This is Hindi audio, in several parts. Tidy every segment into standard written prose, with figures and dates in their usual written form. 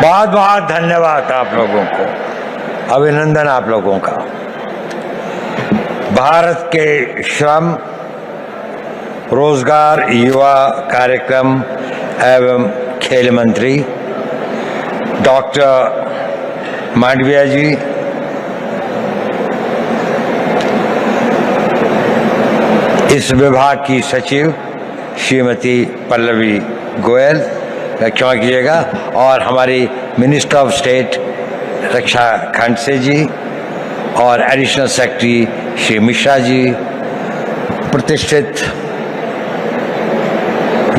बहुत बहुत धन्यवाद आप लोगों को, अभिनंदन आप लोगों का। भारत के श्रम, रोजगार, युवा कार्यक्रम एवं खेल मंत्री डॉक्टर मांडविया जी, इस विभाग की सचिव श्रीमती पल्लवी गोयल, क्षमा कीजिएगा, और हमारी मिनिस्टर ऑफ स्टेट रक्षा खड़से जी और एडिशनल सेक्रेटरी श्री मिश्रा जी, प्रतिष्ठित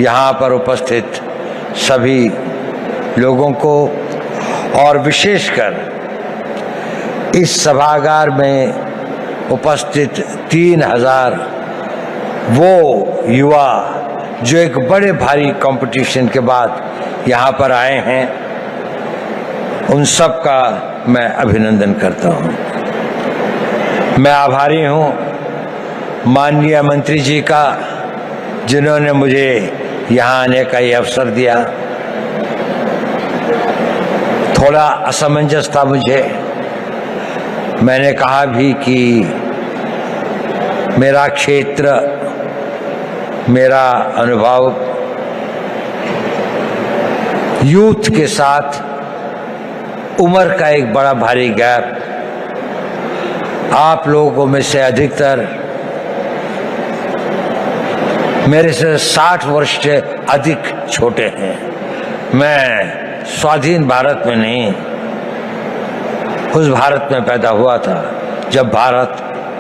यहाँ पर उपस्थित सभी लोगों को, और विशेषकर इस सभागार में उपस्थित 3000 वो युवा जो एक बड़े भारी कंपटीशन के बाद यहाँ पर आए हैं, उन सब का मैं अभिनंदन करता हूँ। मैं आभारी हूँ माननीय मंत्री जी का, जिन्होंने मुझे यहाँ आने का ये अवसर दिया। थोड़ा असमंजस था मुझे, मैंने कहा भी कि मेरा क्षेत्र, मेरा अनुभव यूथ के साथ उम्र का एक बड़ा भारी गैप, आप लोगों में से अधिकतर मेरे से 60 वर्ष से अधिक छोटे हैं। मैं स्वाधीन भारत में नहीं, उस भारत में पैदा हुआ था जब भारत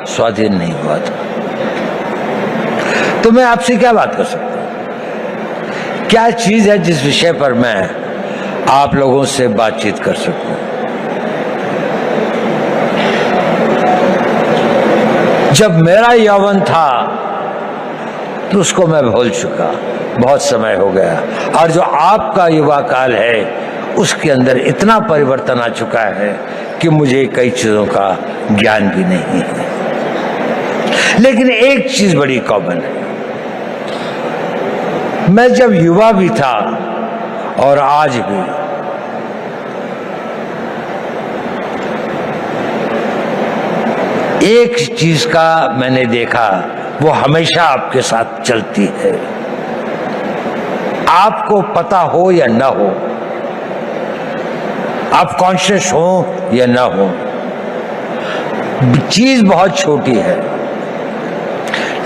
स्वाधीन नहीं हुआ था। तो मैं आपसे क्या बात कर सकता हूं? क्या चीज है जिस विषय पर मैं आप लोगों से बातचीत कर सकूं? जब मेरा यौवन था तो उसको मैं भूल चुका, बहुत समय हो गया, और जो आपका युवा काल है उसके अंदर इतना परिवर्तन आ चुका है कि मुझे कई चीजों का ज्ञान भी नहीं है। लेकिन एक चीज बड़ी कॉमन है, मैं जब युवा भी था और आज भी, एक चीज का मैंने देखा, वो हमेशा आपके साथ चलती है, आपको पता हो या ना हो, आप कॉन्शियस हो या ना हो, चीज बहुत छोटी है,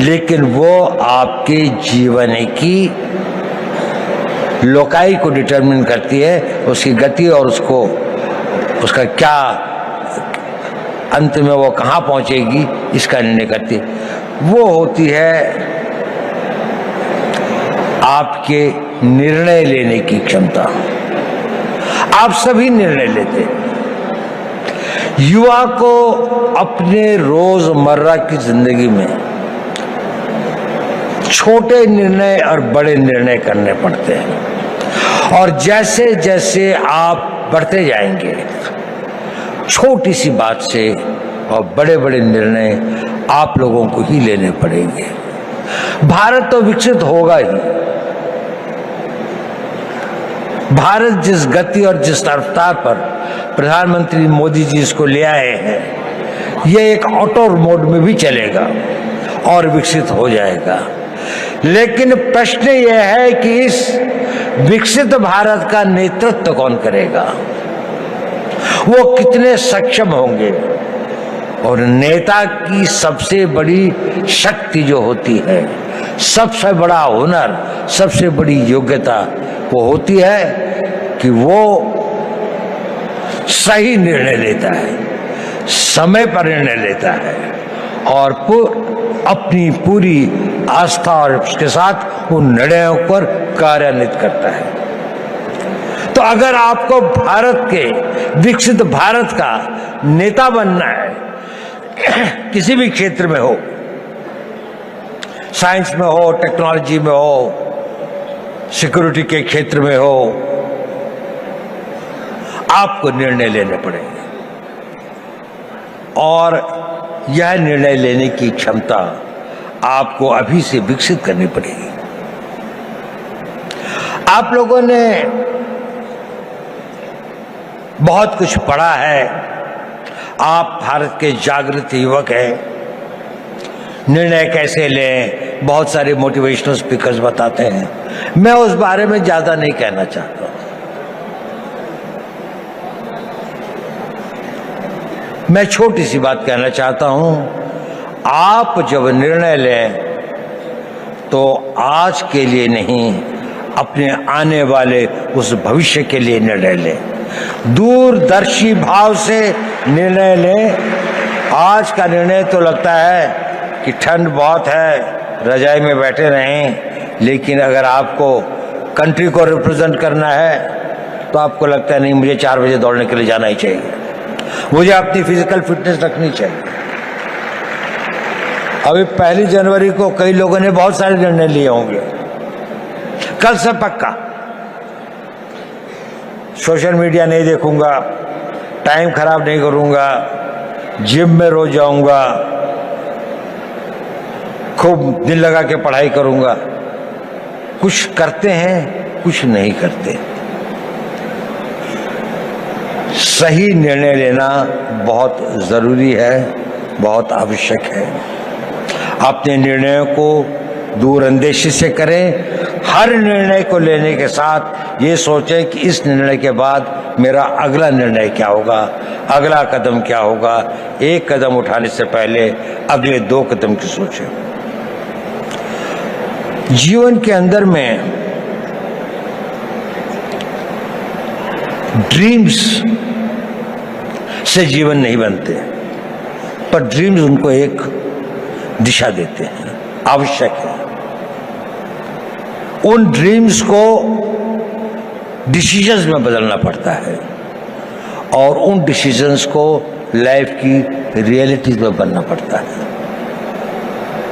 लेकिन वो आपके जीवन की लोकाई को डिटरमिन करती है, उसकी गति और उसका क्या अंत में वो कहाँ पहुंचेगी इसका निर्णय करती है। वो होती है आपके निर्णय लेने की क्षमता। आप सभी निर्णय लेते हैं। युवा को अपने रोजमर्रा की जिंदगी में छोटे निर्णय और बड़े निर्णय करने पड़ते हैं, और जैसे जैसे आप बढ़ते जाएंगे, छोटी सी बात से और बड़े बड़े निर्णय आप लोगों को ही लेने पड़ेंगे। भारत तो विकसित होगा ही। भारत जिस गति और जिस रफ्तार पर प्रधानमंत्री मोदी जी इसको ले आए हैं, ये एक ऑटो मोड में भी चलेगा और विकसित हो जाएगा। लेकिन प्रश्न यह है कि इस विकसित भारत का नेतृत्व कौन करेगा, वो कितने सक्षम होंगे। और नेता की सबसे बड़ी शक्ति जो होती है, सबसे बड़ा हुनर, सबसे बड़ी योग्यता वो होती है कि वो सही निर्णय लेता है, समय पर निर्णय लेता है, और अपनी पूरी आस्था और उसके साथ उन निर्णयों पर कार्यान्वित करता है। तो अगर आपको भारत के विकसित भारत का नेता बनना है, किसी भी क्षेत्र में हो, साइंस में हो, टेक्नोलॉजी में हो, सिक्योरिटी के क्षेत्र में हो, आपको निर्णय लेने पड़ेंगे, और यह निर्णय लेने की क्षमता आपको अभी से विकसित करनी पड़ेगी। आप लोगों ने बहुत कुछ पढ़ा है, आप भारत के जागृत युवक हैं। निर्णय कैसे लें, बहुत सारे मोटिवेशनल स्पीकर्स बताते हैं। मैं उस बारे में ज्यादा नहीं कहना चाहता। मैं छोटी सी बात कहना चाहता हूं, आप जब निर्णय लें तो आज के लिए नहीं, अपने आने वाले उस भविष्य के लिए निर्णय लें। दूरदर्शी भाव से निर्णय लें। आज का निर्णय तो लगता है कि ठंड बहुत है, रजाई में बैठे रहें, लेकिन अगर आपको कंट्री को रिप्रेजेंट करना है तो आपको लगता है नहीं, मुझे 4 बजे दौड़ने के लिए जाना ही चाहिए, मुझे अपनी फिजिकल फिटनेस रखनी चाहिए। अभी 1 जनवरी को कई लोगों ने बहुत सारे निर्णय लिए होंगे। कल से पक्का सोशल मीडिया नहीं देखूंगा, टाइम खराब नहीं करूंगा, जिम में रोज जाऊंगा, खूब दिल लगा के पढ़ाई करूंगा। कुछ करते हैं, कुछ नहीं करते। सही निर्णय लेना बहुत जरूरी है, बहुत आवश्यक है। अपने निर्णयों को दूरअंदेशी से करें। हर निर्णय को लेने के साथ ये सोचें कि इस निर्णय के बाद मेरा अगला निर्णय क्या होगा, अगला कदम क्या होगा। एक कदम उठाने से पहले अगले 2 कदम की सोचें। जीवन के अंदर में ड्रीम्स से जीवन नहीं बनते, पर ड्रीम्स उनको एक दिशा देते हैं, आवश्यक है। उन ड्रीम्स को डिसीजंस में बदलना पड़ता है और उन डिसीजंस को लाइफ की रियलिटीज में बनना पड़ता है।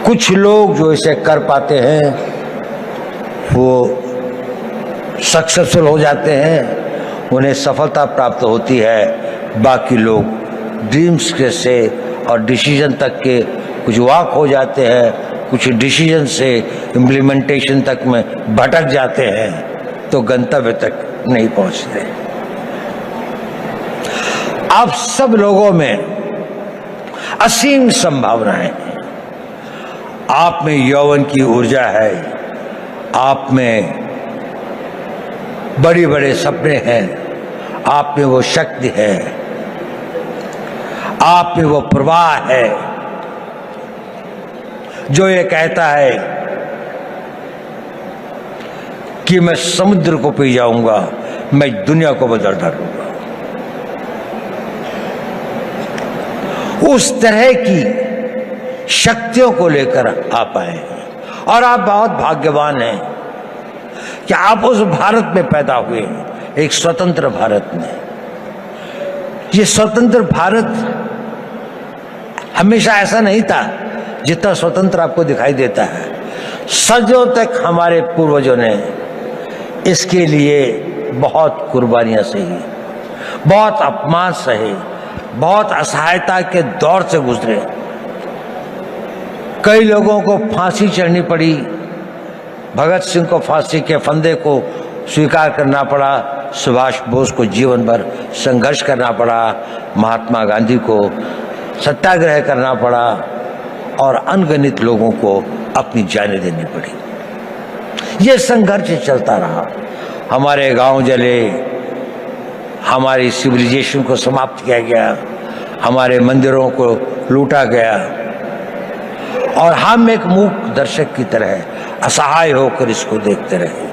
कुछ लोग जो इसे कर पाते हैं वो सक्सेसफुल हो जाते हैं, उन्हें सफलता प्राप्त होती है। बाकी लोग ड्रीम्स के से और डिसीजन तक के कुछ वॉक हो जाते हैं, कुछ डिसीजन से इम्प्लीमेंटेशन तक में भटक जाते हैं, तो गंतव्य तक नहीं पहुंचते। आप सब लोगों में असीम संभावनाएं हैं। आप में यौवन की ऊर्जा है, आप में बड़े बड़े सपने हैं, आप में वो शक्ति है, आप में वो प्रवाह है जो ये कहता है कि मैं समुद्र को पी जाऊंगा, मैं दुनिया को बदल डालूंगा। उस तरह की शक्तियों को लेकर आप आए हैं और आप बहुत भाग्यवान हैं कि आप उस भारत में पैदा हुए, एक स्वतंत्र भारत में। ये स्वतंत्र भारत हमेशा ऐसा नहीं था जितना स्वतंत्र आपको दिखाई देता है। सदियों तक हमारे पूर्वजों ने इसके लिए बहुत कुर्बानियां सही, बहुत अपमान सहे, बहुत असहायता के दौर से गुजरे। कई लोगों को फांसी चढ़नी पड़ी, भगत सिंह को फांसी के फंदे को स्वीकार करना पड़ा, सुभाष बोस को जीवन भर संघर्ष करना पड़ा, महात्मा गांधी को सत्याग्रह करना पड़ा और अनगिनत लोगों को अपनी जानें देनी पड़ी। ये संघर्ष चलता रहा। हमारे गांव जले, हमारी सिविलाइजेशन को समाप्त किया गया, हमारे मंदिरों को लूटा गया और हम एक मूक दर्शक की तरह असहाय होकर इसको देखते रहे।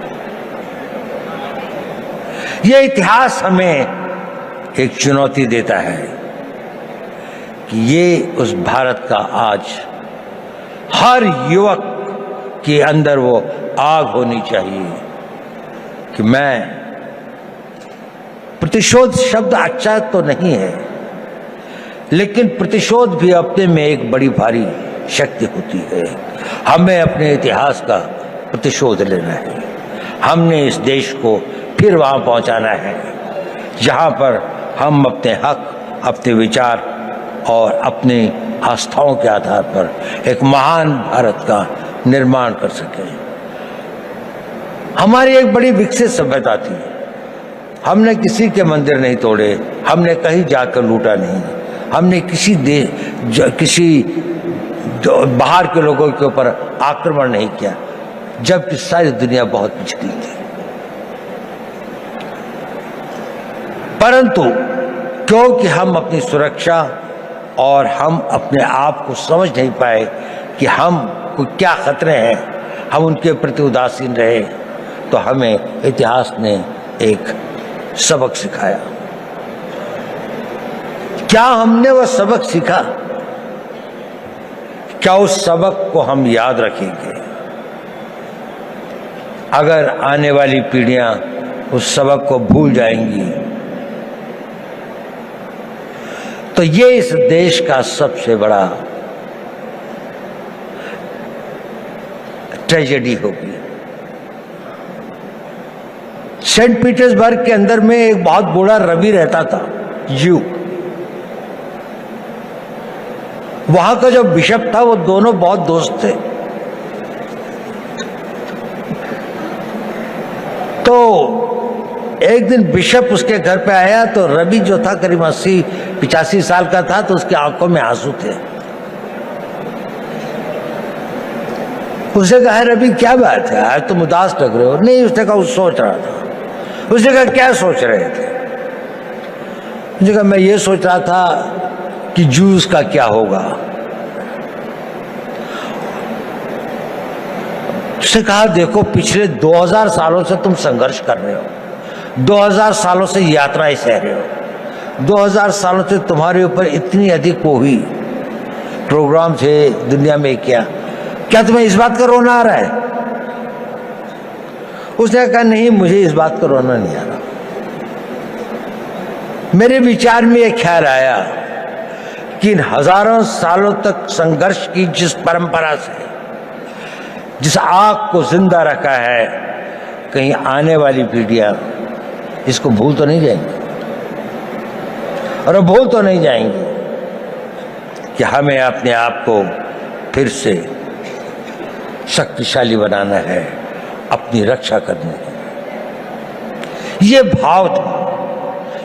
यह इतिहास हमें एक चुनौती देता है कि ये उस भारत का आज हर युवक के अंदर वो आग होनी चाहिए कि मैं, प्रतिशोध शब्द अच्छा तो नहीं है, लेकिन प्रतिशोध भी अपने में एक बड़ी भारी शक्ति होती है। हमें अपने इतिहास का प्रतिशोध लेना है। हमने इस देश को फिर वहां पहुंचाना है जहां पर हम अपने हक, अपने विचार और अपनी आस्थाओं के आधार पर एक महान भारत का निर्माण कर सकें। हमारी एक बड़ी विकसित सभ्यता थी, हमने किसी के मंदिर नहीं तोड़े, हमने कहीं जाकर लूटा नहीं, हमने किसी बाहर के लोगों के ऊपर आक्रमण नहीं किया, जबकि सारी दुनिया बहुत पिछड़ी थी। परंतु क्योंकि हम अपनी सुरक्षा और हम अपने आप को समझ नहीं पाए कि हम को क्या खतरे हैं, हम उनके प्रति उदासीन रहे, तो हमें इतिहास ने एक सबक सिखाया। क्या हमने वह सबक सीखा? क्या उस सबक को हम याद रखेंगे? अगर आने वाली पीढ़ियां उस सबक को भूल जाएंगी तो ये इस देश का सबसे बड़ा ट्रेजेडी होगी। सेंट पीटर्सबर्ग के अंदर में एक बहुत बूढ़ा रवि रहता था, यू। वहां का जो बिशप था वो दोनों बहुत दोस्त थे। तो एक दिन बिशप उसके घर पे आया तो रवि जो था करीब 80-85 साल का था, तो उसकी आंखों में आंसू थे। उसने कहा, रवि क्या बात है, आज तुम उदास लग रहे हो? नहीं, उसने कहा, सोच रहा था। उसने कहा, क्या सोच रहे थे? उसने कहा, मैं ये सोच रहा था कि जूस का क्या होगा। उसने कहा, देखो पिछले 2000 सालों से तुम संघर्ष कर रहे हो, 2000 सालों से यात्राएं सह रहे हो, 2000 सालों से तुम्हारे ऊपर इतनी अधिक वो हुई प्रोग्राम थे दुनिया में, क्या तुम्हें इस बात का रोना आ रहा है? उसने कहा, नहीं, मुझे इस बात का रोना नहीं आ रहा। मेरे विचार में यह ख्याल आया कि इन हजारों सालों तक संघर्ष की जिस परंपरा से, जिस आग को जिंदा रखा है, कहीं आने वाली पीढ़ियां इसको भूल तो नहीं जाएंगी, और भूल तो नहीं जाएंगी कि हमें अपने आप को फिर से शक्तिशाली बनाना है, अपनी रक्षा करनी है। ये भाव था,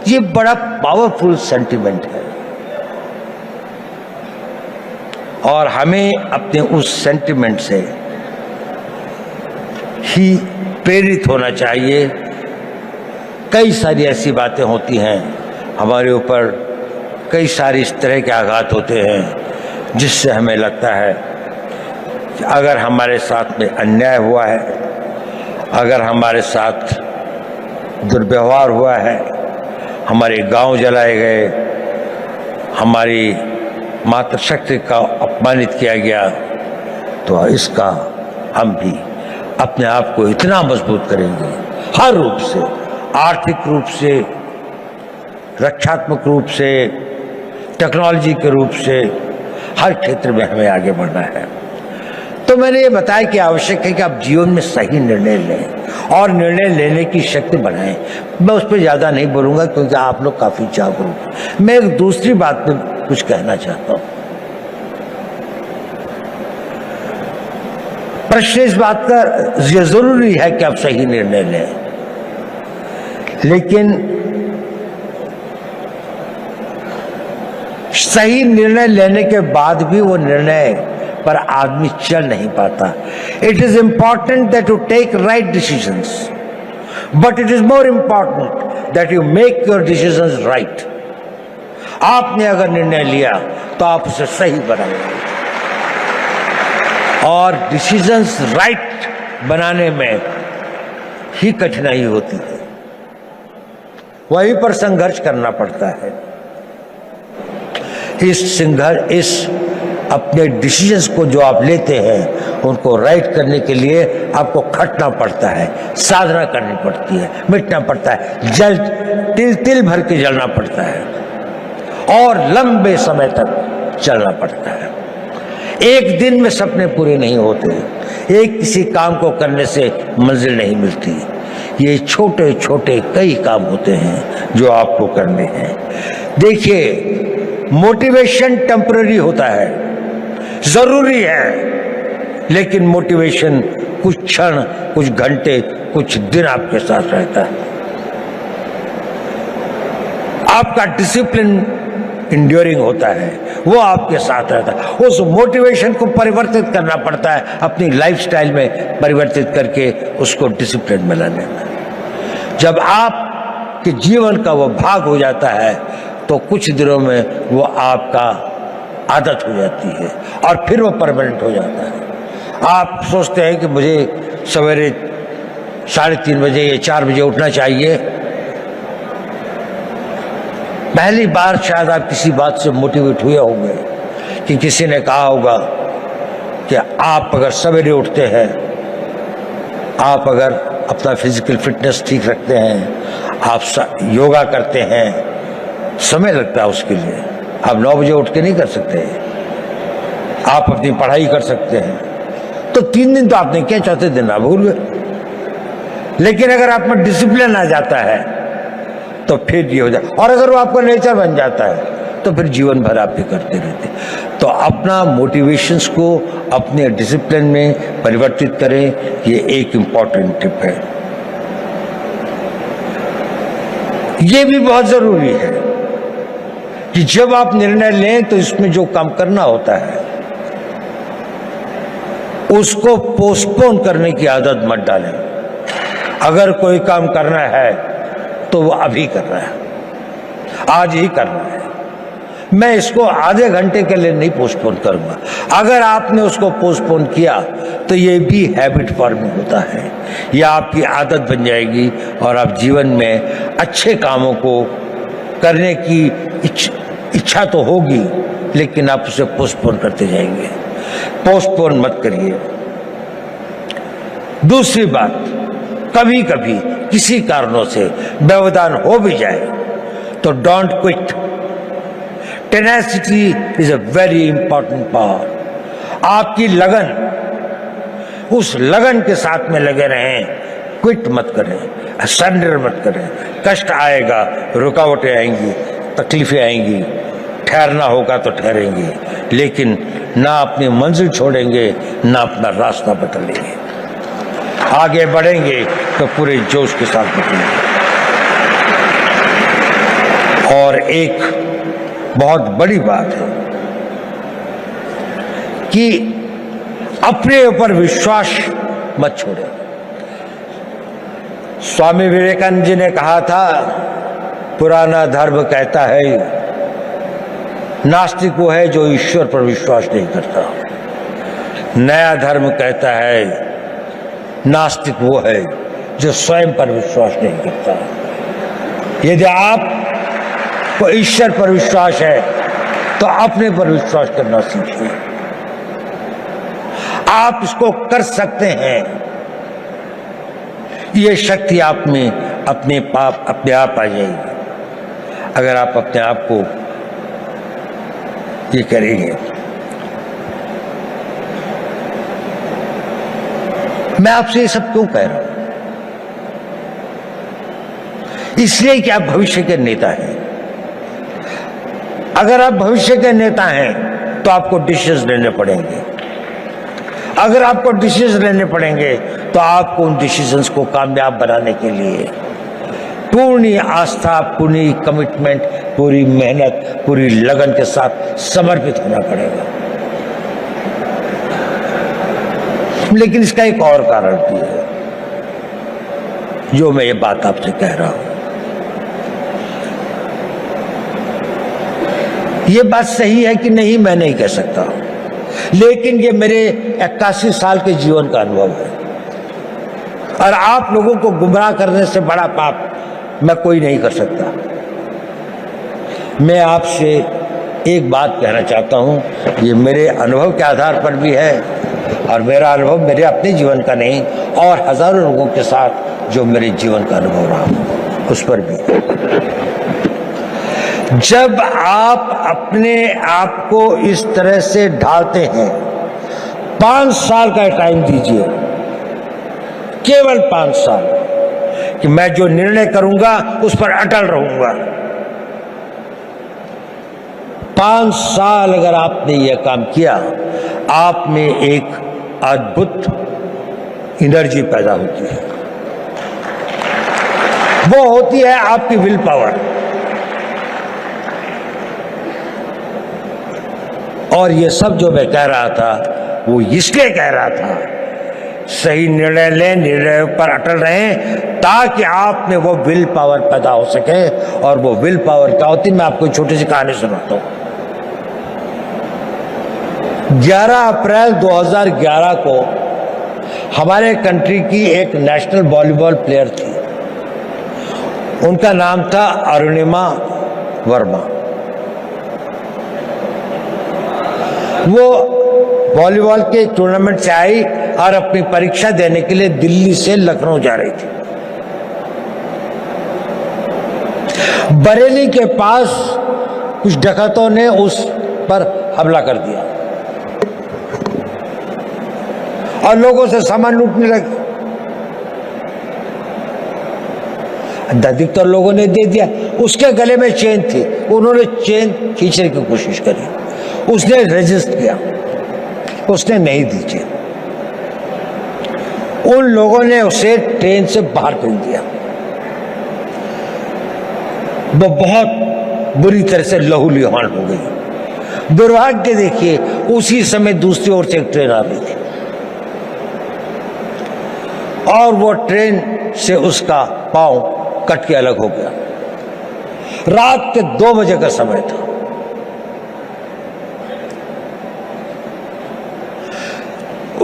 ये बड़ा पावरफुल सेंटिमेंट है, और हमें अपने उस सेंटिमेंट से ही प्रेरित होना चाहिए। कई सारी ऐसी बातें होती हैं हमारे ऊपर, कई सारे इस तरह के आघात होते हैं जिससे हमें लगता है कि अगर हमारे साथ में अन्याय हुआ है, अगर हमारे साथ दुर्व्यवहार हुआ है, हमारे गांव जलाए गए, हमारी मातृशक्ति का अपमानित किया गया, तो इसका हम भी अपने आप को इतना मजबूत करेंगे, हर रूप से, आर्थिक रूप से, रक्षात्मक रूप से, टेक्नोलॉजी के रूप से, हर क्षेत्र में हमें आगे बढ़ना है। तो मैंने ये बताया कि आवश्यक है कि आप जीवन में सही निर्णय लें और निर्णय लेने की शक्ति बढ़ाएं। मैं उस पर ज़्यादा नहीं बोलूँगा क्योंकि आप लोग काफ़ी जागरूक हैं। मैं एक दूसरी बात पे कुछ कहना चाहता हूँ। प्रश्न इस बात का ये जरूरी है कि आप सही निर्णय लें, लेकिन सही निर्णय लेने के बाद भी वो निर्णय पर आदमी चल नहीं पाता। It is important that you take right decisions, but it is more important that you make your decisions right. आपने अगर निर्णय लिया तो आप उसे सही बनाएंगे, और डिसीजंस राइट बनाने में ही कठिनाई होती है, वहीं पर संघर्ष करना पड़ता है। इस अपने डिसीजंस को जो आप लेते हैं उनको राइट करने के लिए आपको खटना पड़ता है, साधना करनी पड़ती है, मिटना पड़ता है, जल तिल तिल भर के जलना पड़ता है, और लंबे समय तक चलना पड़ता है। एक दिन में सपने पूरे नहीं होते, एक किसी काम को करने से मंजिल नहीं मिलती। ये छोटे छोटे कई काम होते हैं जो आपको करने हैं। देखिए, मोटिवेशन टेम्पररी होता है, जरूरी है, लेकिन मोटिवेशन कुछ क्षण, कुछ घंटे, कुछ दिन आपके साथ रहता है। आपका डिसिप्लिन इंड्योरिंग होता है, वो आपके साथ रहता है। उस मोटिवेशन को परिवर्तित करना पड़ता है, अपनी लाइफस्टाइल में परिवर्तित करके उसको डिसिप्लिन में लाने में। जब आपके जीवन का वो भाग हो जाता है तो कुछ दिनों में वो आपका आदत हो जाती है और फिर वो परमानेंट हो जाता है। आप सोचते हैं कि मुझे सवेरे 3:30 बजे या 4 बजे उठना चाहिए। पहली बार शायद आप किसी बात से मोटिवेट हुए होंगे कि किसी ने कहा होगा कि आप अगर सवेरे उठते हैं, आप अगर अपना फिजिकल फिटनेस ठीक रखते हैं, आप योगा करते हैं, समय लगता है उसके लिए। आप 9 बजे उठ के नहीं कर सकते। आप अपनी पढ़ाई कर सकते हैं तो 3 दिन तो आपने किया, चौथे दिन आप भूल गए। लेकिन अगर आप में डिसिप्लिन आ जाता है तो फिर ये हो जाए, और अगर वो आपका नेचर बन जाता है तो फिर जीवन भर आप भी करते रहते। तो अपना मोटिवेशंस को अपने डिसिप्लिन में परिवर्तित करें, ये एक इम्पॉर्टेंट टिप है। ये भी बहुत जरूरी है कि जब आप निर्णय लें तो इसमें जो काम करना होता है उसको पोस्टपोन करने की आदत मत डालें। अगर कोई काम करना है तो वो अभी करना है, आज ही करना है। मैं इसको आधे घंटे के लिए नहीं पोस्टपोन करूंगा। अगर आपने उसको पोस्टपोन किया तो ये भी हैबिट फॉर्मिंग होता है, ये आपकी आदत बन जाएगी और आप जीवन में अच्छे कामों को करने की इच्छा तो होगी लेकिन आप उसे पोस्टपोन करते जाएंगे। पोस्टपोन मत करिए। दूसरी बात, कभी कभी किसी कारणों से व्यवधान हो भी जाए तो don't quit. Tenacity is a very important power. आपकी लगन, उस लगन के साथ में लगे रहें, क्विट मत करें, सरेंडर मत करें। कष्ट आएगा, रुकावटें आएंगी, तकलीफें आएंगी, ठहरना होगा तो ठहरेंगे, लेकिन ना अपनी मंजिल छोड़ेंगे ना अपना रास्ता बदलेंगे। आगे बढ़ेंगे तो पूरे जोश के साथ बढ़ेंगे। और एक बहुत बड़ी बात है कि अपने ऊपर विश्वास मत छोड़ें। स्वामी विवेकानंद जी ने कहा था, पुराना धर्म कहता है नास्तिक वो है जो ईश्वर पर विश्वास नहीं करता। नया धर्म कहता है नास्तिक वो है जो स्वयं पर विश्वास नहीं करता। यदि आपको ईश्वर पर विश्वास है तो अपने पर विश्वास करना सीखिए। आप इसको कर सकते हैं। ये शक्ति आप में अपने आप आ जाएगी अगर आप अपने आप को ये करेंगे। मैं आपसे ये सब क्यों कह रहा हूं? इसलिए कि आप भविष्य के नेता हैं। अगर आप भविष्य के नेता हैं तो आपको डिसीजन लेने पड़ेंगे। अगर आपको डिसीजन लेने पड़ेंगे तो आपको उन डिसीजंस को कामयाब बनाने के लिए पूरी आस्था, पूरी कमिटमेंट, पूरी मेहनत, पूरी लगन के साथ समर्पित होना पड़ेगा। लेकिन इसका एक और कारण भी है जो मैं ये बात आपसे कह रहा हूं। ये बात सही है कि नहीं मैं नहीं कह सकता, लेकिन ये मेरे 81 साल के जीवन का अनुभव है। और आप लोगों को गुमराह करने से बड़ा पाप मैं कोई नहीं कर सकता। मैं आपसे एक बात कहना चाहता हूं, ये मेरे अनुभव के आधार पर भी है और मेरा अनुभव मेरे अपने जीवन का नहीं और हजारों लोगों के साथ जो मेरे जीवन का अनुभव रहा उस पर भी। जब आप अपने आप को इस तरह से ढालते हैं, 5 साल का टाइम दीजिए, केवल 5 साल, कि मैं जो निर्णय करूंगा उस पर अटल रहूंगा। 5 साल अगर आपने यह काम किया, आप में एक अद्भुत एनर्जी पैदा होती है। वो होती है आपकी विल पावर। और ये सब जो मैं कह रहा था वो इसलिए कह रहा था, सही निर्णय लें, निर्णय पर अटल रहें, ताकि आप में वो विल पावर पैदा हो सके। और वो विल पावर क्या होती है, मैं आपको छोटी सी कहानी सुनाता हूँ। 11 अप्रैल 2011 को हमारे कंट्री की एक नेशनल वॉलीबॉल प्लेयर थी, उनका नाम था अरुणिमा वर्मा। वो वॉलीबॉल के टूर्नामेंट से आई और अपनी परीक्षा देने के लिए दिल्ली से लखनऊ जा रही थी। बरेली के पास कुछ डकैतों ने उस पर हमला कर दिया और लोगों से सामान लूटने लगे। अधिकतर लोगों ने दे दिया। उसके गले में चेन थी, उन्होंने चेन खींचने की कोशिश करी, उसने रेजिस्ट किया, उसने नहीं दी चेन। उन लोगों ने उसे ट्रेन से बाहर फेंक दिया। वो बहुत बुरी तरह से लहूलुहान हो गई। दुर्भाग्य देखिए, उसी समय दूसरी ओर से एक ट्रेन आ रही थी और वो ट्रेन से उसका पांव कट के अलग हो गया। रात के 2 बजे का समय था।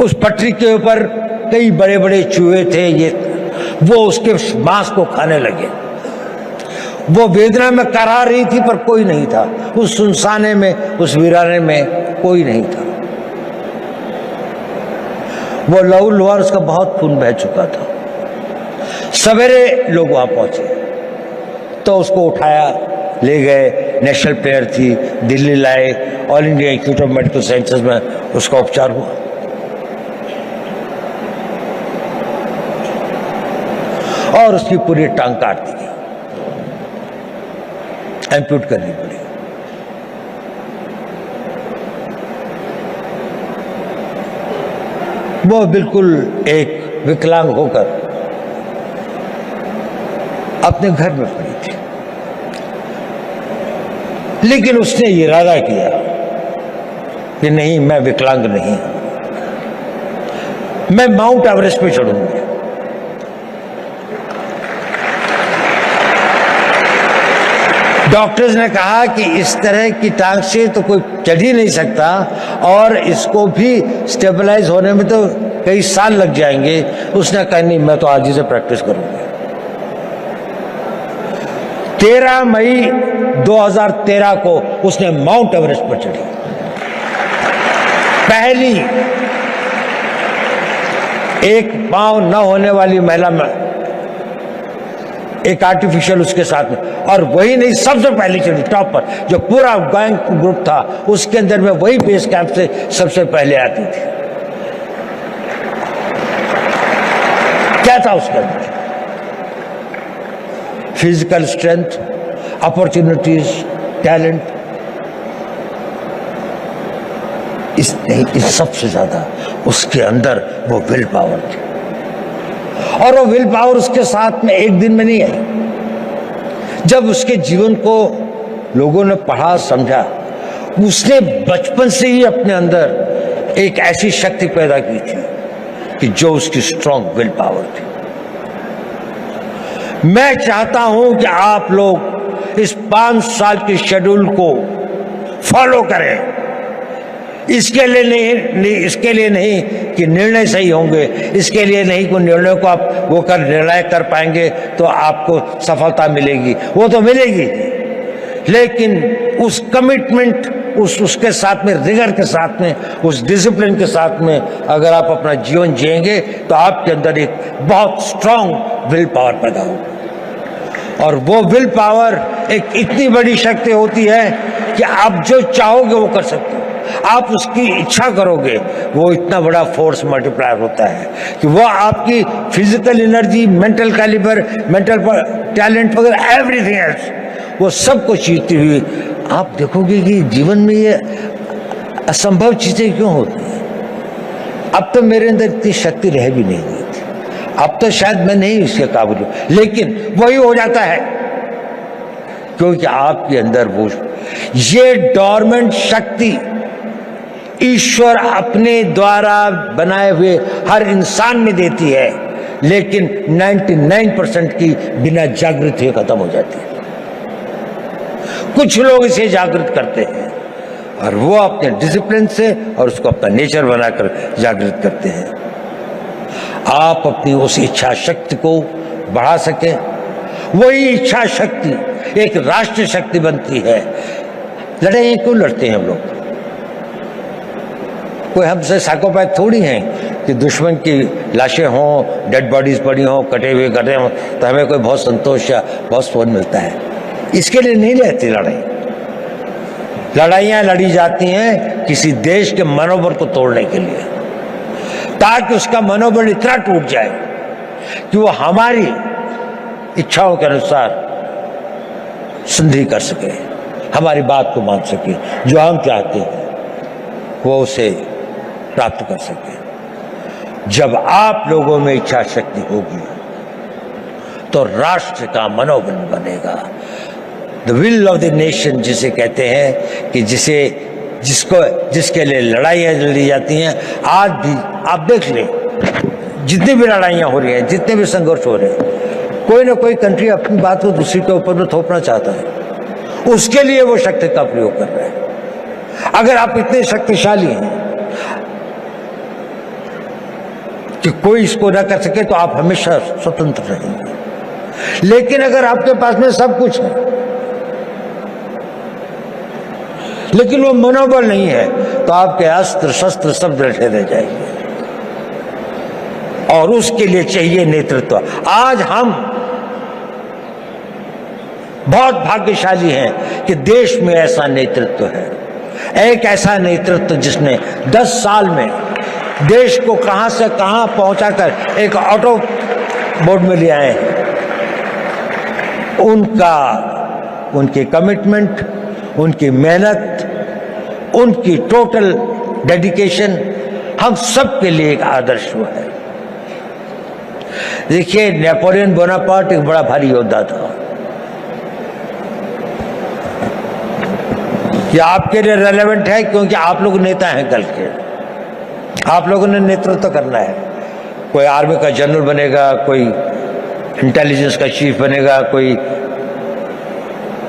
उस पटरी के ऊपर कई बड़े बड़े चूहे थे, वो उसके मांस को खाने लगे। वो वेदना में करा रही थी पर कोई नहीं था। उस सुनसाने में, उस वीराने में कोई नहीं था। वो लहूलुहान, उसका बहुत खून बह चुका था। सवेरे लोग वहां पहुंचे तो उसको उठाया, ले गए। नेशनल प्लेयर थी, दिल्ली लाए, all India institute of medical sciences में उसका उपचार हुआ। और उसकी पूरी टांग काट दी गई, एम्प्यूट करनी पड़ी। वो बिल्कुल एक विकलांग होकर अपने घर में पड़ी थी, लेकिन उसने इरादा किया कि नहीं, मैं विकलांग नहीं हूं, मैं माउंट एवरेस्ट पे चढ़ूंगी। डॉक्टर्स ने कहा कि इस तरह की टांग से तो कोई चढ़ ही नहीं सकता और इसको भी स्टेबलाइज होने में तो कई साल लग जाएंगे। उसने कहा नहीं, मैं तो आज ही से प्रैक्टिस करूंगी। 13 मई 2013 को उसने माउंट एवरेस्ट पर चढ़ी। पहली एक पांव न होने वाली महिला में एक आर्टिफिशियल उसके साथ में, और वही नहीं, सबसे पहले चढ़ी टॉप पर। जो पूरा गैंग ग्रुप था उसके अंदर में वही बेस कैंप से सबसे पहले आती थी। क्या था उसके अंदर? Physical strength, opportunities, talent. इस सबसे ज्यादा उसके अंदर वो विल पावर थी। और वो विल पावर उसके साथ में एक दिन में नहीं आई। जब उसके जीवन को लोगों ने पढ़ा, समझा, उसने बचपन से ही अपने अंदर एक ऐसी शक्ति पैदा की थी कि जो उसकी स्ट्रॉन्ग विल पावर थी। मैं चाहता हूं कि आप लोग इस 5 साल के शेड्यूल को फॉलो करें। इसके लिए नहीं कि निर्णय सही होंगे, इसके लिए नहीं कि निर्णय को आप निर्णय कर पाएंगे तो आपको सफलता मिलेगी, वो तो मिलेगी, लेकिन उस कमिटमेंट, उसके साथ में, रिगर के साथ में, उस डिसिप्लिन के साथ में अगर आप अपना जीवन जिएंगे तो आपके अंदर एक बहुत स्ट्रांग विल पावर पैदा होगी। और वो विल पावर एक इतनी बड़ी शक्ति होती है कि आप जो चाहोगे वो कर सकते हो। आप उसकी इच्छा करोगे, वो इतना बड़ा फोर्स मल्टीप्लायर होता है कि वो आपकी physical energy, mental calibre, mental talent वगैरह, एवरीथिंग एल्स, वो सब कुछ जीतती हुई आप देखोगे कि जीवन में ये असंभव चीजें क्यों होती हैं। अब तो मेरे अंदर इतनी शक्ति रह भी नहीं गई थी, अब तो शायद मैं नहीं इसके काबिल हूं, लेकिन वही हो जाता है क्योंकि आपके अंदर वो ये डोरमेंट शक्ति ईश्वर अपने द्वारा बनाए हुए हर इंसान में देती है, लेकिन 99% की बिना जागृति खत्म हो जाती है। कुछ लोग इसे जागृत करते हैं और वो अपने डिसिप्लिन से और उसको अपना नेचर बनाकर जागृत करते हैं। आप अपनी उस इच्छा शक्ति को बढ़ा सके, वही इच्छा शक्ति एक राष्ट्र शक्ति बनती है। लड़ाई क्यों लड़ते हैं हम लोग? कोई हमसे साइकोपैथ थोड़ी हैं कि दुश्मन की लाशें हों, डेड बॉडीज पड़ी हों, कटे हुए कटे हों तो हमें कोई बहुत संतोष या बहुत सुकून मिलता है। इसके लिए नहीं रहती लड़ाई। लड़ाइयाँ लड़ी जाती हैं किसी देश के मनोबल को तोड़ने के लिए, ताकि उसका मनोबल इतना टूट जाए कि वो हमारी इच्छाओं के अनुसार संधि कर सके, हमारी बात को मान सके, जो हम चाहते हैं वो उसे प्राप्त कर सके। जब आप लोगों में इच्छा शक्ति होगी तो राष्ट्र का मनोबल बनेगा। The will of the nation जिसे कहते हैं कि जिसके लिए लड़ाइयाँ लड़ी जाती हैं। आज भी आप देख लें, जितनी भी लड़ाइयाँ हो रही हैं, जितने भी संघर्ष हो रहे हैं, कोई ना कोई कंट्री अपनी बात को दूसरी के ऊपर में थोपना चाहता है, उसके लिए वो शक्ति का प्रयोग कर रहा है। अगर आप इतने शक्तिशाली हैं कि कोई इसको ना कर सके तो आप हमेशा स्वतंत्र रहेंगे। लेकिन अगर आपके पास में सब कुछ है लेकिन वो मनोबल नहीं है तो आपके अस्त्र शस्त्र सब रखे रह जाएंगे, और उसके लिए चाहिए नेतृत्व। आज हम बहुत भाग्यशाली हैं कि देश में ऐसा नेतृत्व है, एक ऐसा नेतृत्व जिसने 10 साल में देश को कहां से कहां पहुंचाकर एक ऑटो बोर्ड में ले आए हैं। उनकी कमिटमेंट, उनकी मेहनत, उनकी टोटल डेडिकेशन हम सब के लिए एक आदर्श है। देखिए, नेपोलियन बोनापार्ट एक बड़ा भारी योद्धा था। ये आपके लिए रेलेवेंट है क्योंकि आप लोग नेता हैं कल के, आप लोगों ने नेतृत्व करना है। कोई आर्मी का जनरल बनेगा, कोई इंटेलिजेंस का चीफ बनेगा, कोई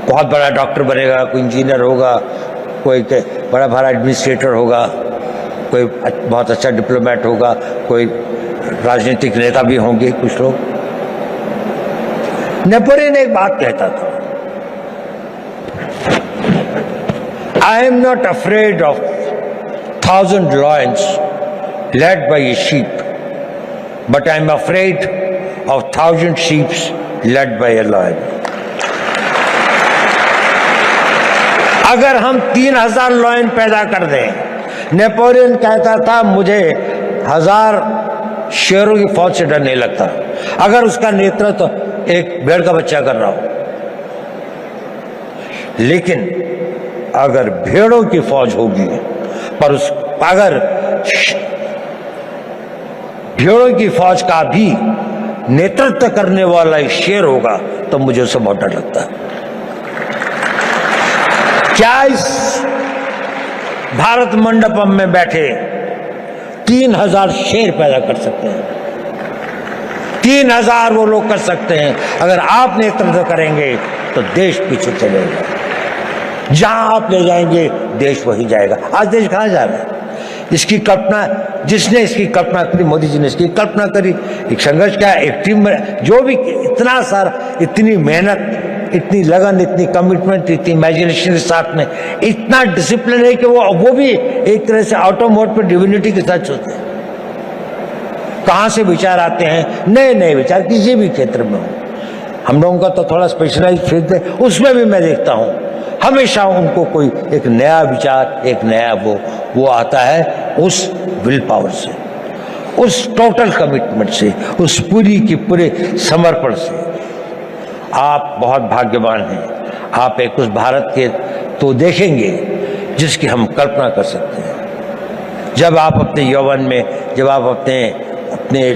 बहुत बड़ा डॉक्टर बनेगा, कोई इंजीनियर होगा, कोई बड़ा बड़ा एडमिनिस्ट्रेटर होगा, कोई बहुत अच्छा डिप्लोमेट होगा, कोई राजनीतिक नेता भी होंगे कुछ लोग। नेपोलियन एक बात कहता था, I am not afraid of 1000 lions led by a sheep, but I am afraid of 1000 sheep led by a lion. अगर हम 3000 लॉयन पैदा कर दें, नेपोलियन कहता था मुझे 1000 शेरों की फौज से डर नहीं लगता, अगर उसका नेतृत्व एक भेड़ का बच्चा कर रहा हो। लेकिन अगर भेड़ों की फौज होगी पर अगर भेड़ों की फौज का भी नेतृत्व करने वाला एक शेर होगा तो मुझे उससे बहुत डर लगता है। क्या इस भारत मंडपम में बैठे 3000 शेर पैदा कर सकते हैं? 3000 वो लोग कर सकते हैं। अगर आप नेतृत्व करेंगे तो देश पीछे चलेगा, जहां आप ले जाएंगे देश वही जाएगा। आज देश कहां जा रहा है? इसकी कल्पना, जिसने इसकी कल्पना करी, मोदी जी ने इसकी कल्पना करी। एक संघर्ष क्या, एक टीम में जो भी इतना सारा, इतनी मेहनत, इतनी लगन, इतनी कमिटमेंट, इतनी इमेजिनेशन के साथ में इतना डिसिप्लिन है कि वो भी एक तरह से ऑटो मोड पर डिविनिटी के साथ चलते हैं। कहां से विचार आते हैं, नए नए विचार किसी भी क्षेत्र में हो। हम लोगों का तो थोड़ा स्पेशलाइज फील्ड है, उसमें भी मैं देखता हूं हमेशा उनको कोई एक नया विचार, एक नया वो आता है उस विल पावर से, उस टोटल कमिटमेंट से, उस पूरी की पूरे समर्पण से। आप बहुत भाग्यवान हैं। आप एक उस भारत के तो देखेंगे जिसकी हम कल्पना कर सकते हैं। जब आप अपने यौवन में, जब आप अपने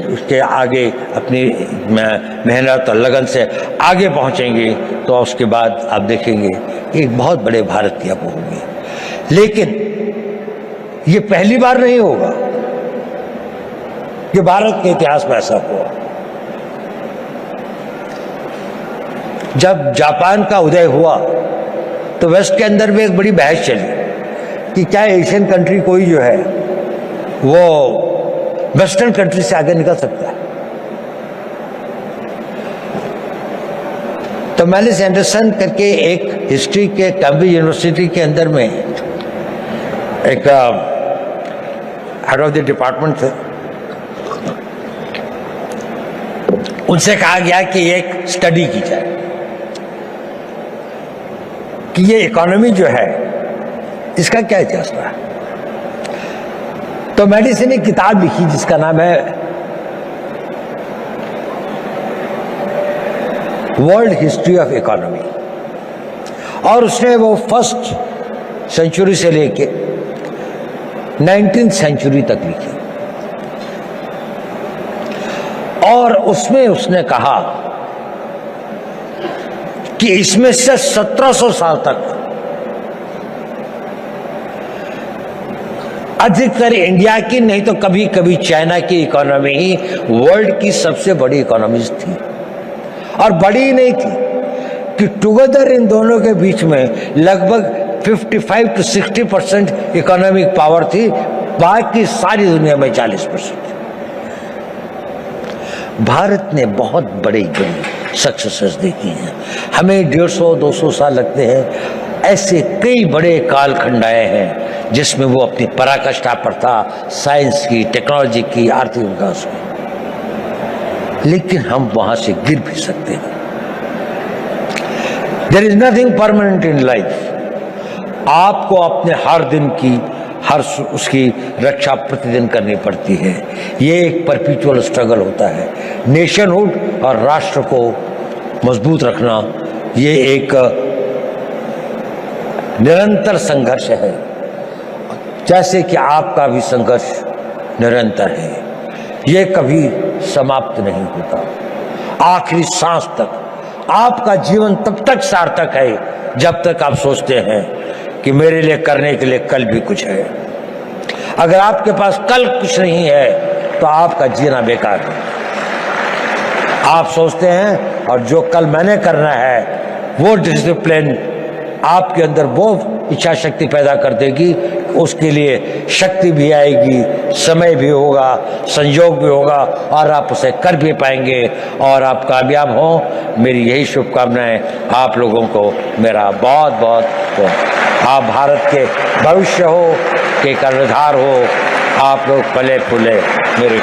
उसके आगे अपनी मेहनत और लगन से आगे पहुंचेंगे तो उसके बाद आप देखेंगे कि एक बहुत बड़े भारत की आप होंगे। लेकिन ये पहली बार नहीं होगा कि भारत के इतिहास में ऐसा हुआ। जब जापान का उदय हुआ तो वेस्ट के अंदर में एक बड़ी बहस चली कि क्या एशियन कंट्री कोई जो है वो वेस्टर्न कंट्री से आगे निकल सकता है। तो मैलिस एंडरसन करके एक हिस्ट्री के कैम्ब्रिज यूनिवर्सिटी के अंदर में एक हेड ऑफ द डिपार्टमेंट थे, उनसे कहा गया कि एक स्टडी की जाए कि ये इकोनॉमी जो है इसका क्या इतिहास रहा। तो मैलिस ने एक किताब लिखी जिसका नाम है वर्ल्ड हिस्ट्री ऑफ इकोनॉमी, और उसने वो फर्स्ट सेंचुरी से लेके 19th सेंचुरी तक लिखी। और उसमें उसने कहा कि इसमें से 1700 साल तक अधिकतर इंडिया की नहीं तो कभी कभी चाइना की इकोनॉमी ही वर्ल्ड की सबसे बड़ी इकोनॉमीज थी। और बड़ी ही नहीं थी कि टुगेदर इन दोनों के बीच में लगभग 55 to 60% इकोनॉमिक पावर थी, बाकी सारी दुनिया में 40%। भारत ने बहुत बड़ी बड़ी सक्सेसेस देखी हैं। हमें 150-200 साल लगते हैं। ऐसे कई बड़े कालखंड आए हैं जिसमें वो अपनी पराकाष्ठा पर था, साइंस की, टेक्नोलॉजी की, आर्थिक विकास की, लेकिन हम वहां से गिर भी सकते हैं। There is nothing permanent in life. आपको अपने हर दिन की हर उसकी रक्षा प्रतिदिन करनी पड़ती है। ये एक परपेचुअल स्ट्रगल होता है। नेशनहुड और राष्ट्र को मजबूत रखना ये एक निरंतर संघर्ष है, जैसे कि आपका भी संघर्ष निरंतर है। ये कभी समाप्त नहीं होता। आखिरी सांस तक आपका जीवन तब तक सार्थक है जब तक आप सोचते हैं कि मेरे लिए करने के लिए कल भी कुछ है। अगर आपके पास कल कुछ नहीं है तो आपका जीना बेकार है। आप सोचते हैं और जो कल मैंने करना है वो डिसिप्लिन आपके अंदर वो इच्छा शक्ति पैदा कर देगी। उसके लिए शक्ति भी आएगी, समय भी होगा, संयोग भी होगा और आप उसे कर भी पाएंगे और आप कामयाब हों। मेरी यही शुभकामनाएं आप लोगों को मेरा बहुत बहुत हो। आप भारत के भविष्य हो, के कर्णधार हो। आप लोग पले फूले मेरे